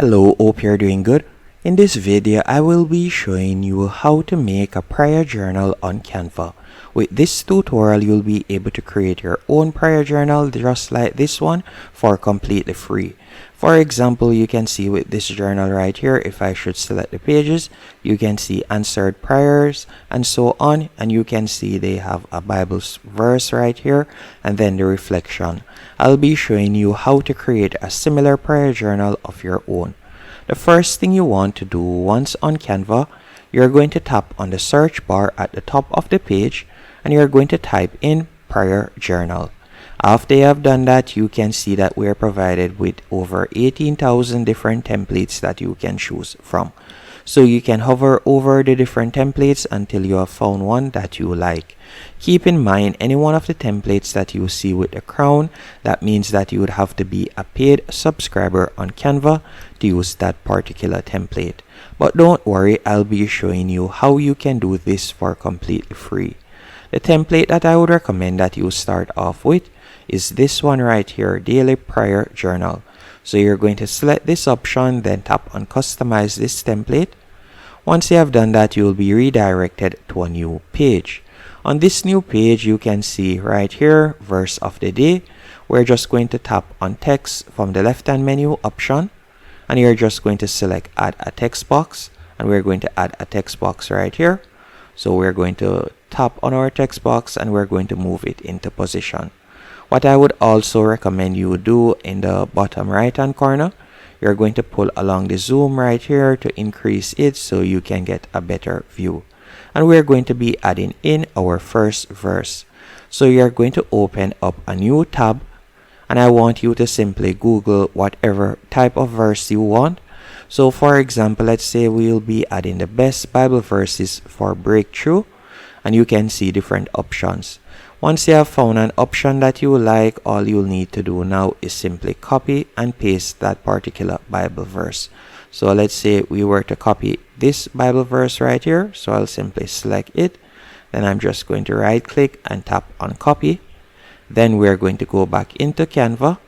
Hello, hope you're doing good. In this video, I will be showing you how to make a prayer journal on Canva. With this tutorial, you'll be able to create your own prayer journal just like this one for completely free. For example, you can see with this journal right here, if I should select the pages, you can see answered prayers and so on, and you can see they have a Bible verse right here and then the reflection. I'll be showing you how to create a similar prayer journal of your own. The first thing you want to do once on Canva, you're going to tap on the search bar at the top of the page and you're going to type in prayer journal. After you have done that, you can see that we're provided with over 18,000 different templates that you can choose from. So you can hover over the different templates until you have found one that you like. Keep in mind, any one of the templates that you see with the crown, that means that you would have to be a paid subscriber on Canva to use that particular template. But don't worry, I'll be showing you how you can do this for completely free. The template that I would recommend that you start off with is this one right here, Daily Prayer Journal. So you're going to select this option, then tap on Customize this template. Once you have done that, you will be redirected to a new page. On this new page, you can see right here, Verse of the Day. We're just going to tap on Text from the left-hand menu option, and you're just going to select Add a Text Box, and we're going to add a text box right here. So we're going to tap on our text box and we're going to move it into position. What I would also recommend you do in the bottom right hand corner, you're going to pull along the zoom right here to increase it so you can get a better view. And we're going to be adding in our first verse. So you're going to open up a new tab and I want you to simply Google whatever type of verse you want. So for example, let's say we'll be adding the best Bible verses for breakthrough, and you can see different options. Once you have found an option that you like, all you'll need to do now is simply copy and paste that particular Bible verse. So let's say we were to copy this Bible verse right here. So I'll simply select it. Then I'm just going to right click and tap on copy. Then we're going to go back into Canva.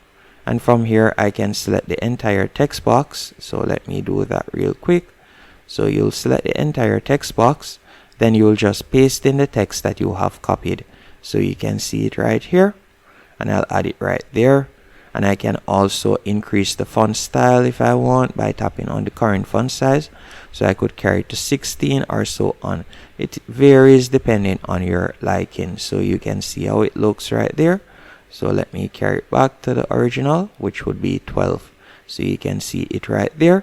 And from here, I can select the entire text box. So let me do that real quick. So you'll select the entire text box. Then you'll just paste in the text that you have copied. So you can see it right here. And I'll add it right there. And I can also increase the font style if I want by tapping on the current font size. So I could carry it to 16 or so on. It varies depending on your liking. So you can see how it looks right there. So let me carry it back to the original, which would be 12. So you can see it right there.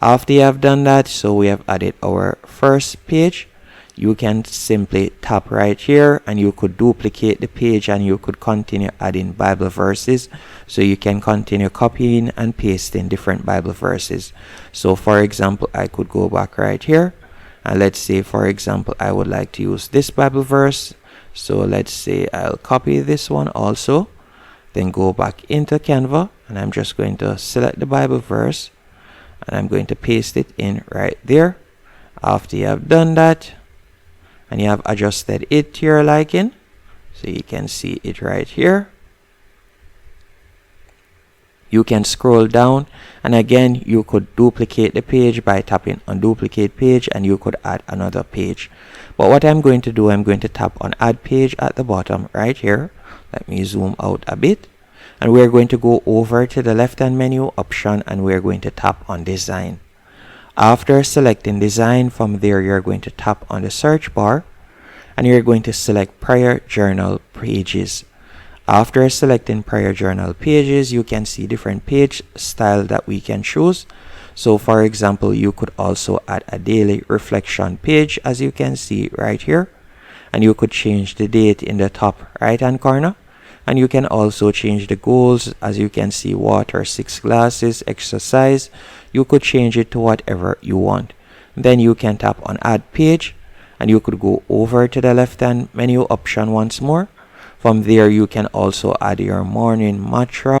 After you have done that, so we have added our first page. You can simply tap right here and you could duplicate the page and you could continue adding Bible verses. So you can continue copying and pasting different Bible verses. So for example, I could go back right here. And let's say, for example, I would like to use this Bible verse. So let's say I'll copy this one also, then go back into Canva and I'm just going to select the Bible verse and I'm going to paste it in right there. After you have done that and you have adjusted it to your liking, so you can see it right here. You can scroll down and again you could duplicate the page by tapping on duplicate page and you could add another page. But what I'm going to do, I'm going to tap on add page at the bottom right here. Let me zoom out a bit. And we're going to go over to the left hand menu option and we're going to tap on design. After selecting design, from there you're going to tap on the search bar and you're going to select prayer journal pages. After selecting prayer journal pages, you can see different page style that we can choose. So for example, you could also add a daily reflection page as you can see right here. And you could change the date in the top right hand corner. And you can also change the goals as you can see, water, 6 glasses, exercise. You could change it to whatever you want. Then you can tap on add page and you could go over to the left hand menu option once more. From there, you can also add your morning mantra.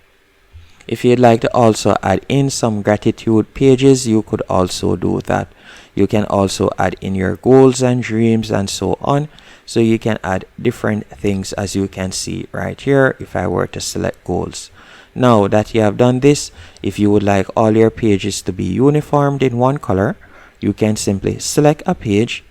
If you'd like to also add in some gratitude pages, you could also do that. You can also add in your goals and dreams and so on. So you can add different things as you can see right here if I were to select goals. Now that you have done this, if you would like all your pages to be uniformed in one color, you can simply select a page,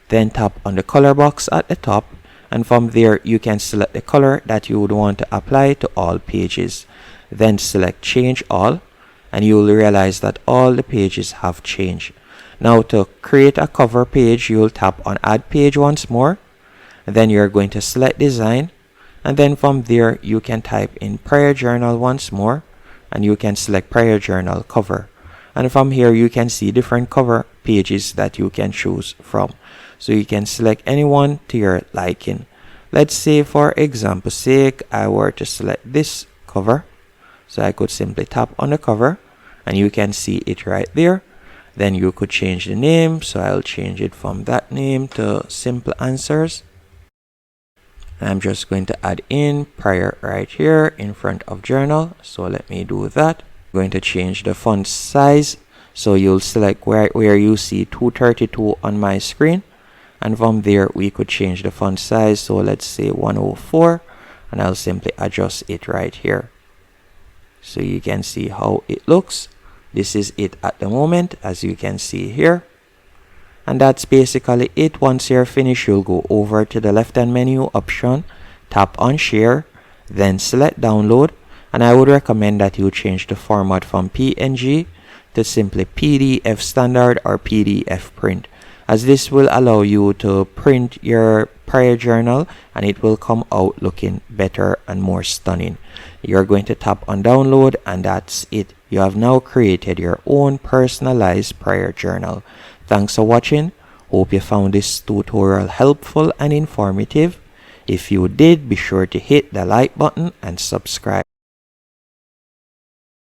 then tap on the color box at the top, and from there you can select the color that you would want to apply to all pages. Then select change all, and you will realize that all the pages have changed. Now to create a cover page, you will tap on add page once more, and then you're going to select design, and then from there you can type in prayer journal once more, and you can select prayer journal cover, and from here you can see different cover pages that you can choose from. So you can select any one to your liking. Let's say for example's sake I were to select this cover, so I could simply tap on the cover and you can see it right there. Then you could change the name, so I'll change it from that name to Simple Answers. I'm just going to add in prayer right here in front of journal, so let me do that. I'm going to change the font size, so you'll select where you see 232 on my screen, and from there we could change the font size, so let's say 104, and I'll simply adjust it right here, so you can see how it looks. This is it at the moment, as you can see here. And that's basically it. Once you're finished, you'll go over to the left hand menu option, tap on share, then select download, and I would recommend that you change the format from PNG to simply PDF standard or PDF print, as this will allow you to print your prayer journal and it will come out looking better and more stunning. You're going to tap on download, and that's it. You have now created your own personalized prayer journal. Thanks for watching. Hope you found this tutorial helpful and informative. If you did, be sure to hit the like button and subscribe.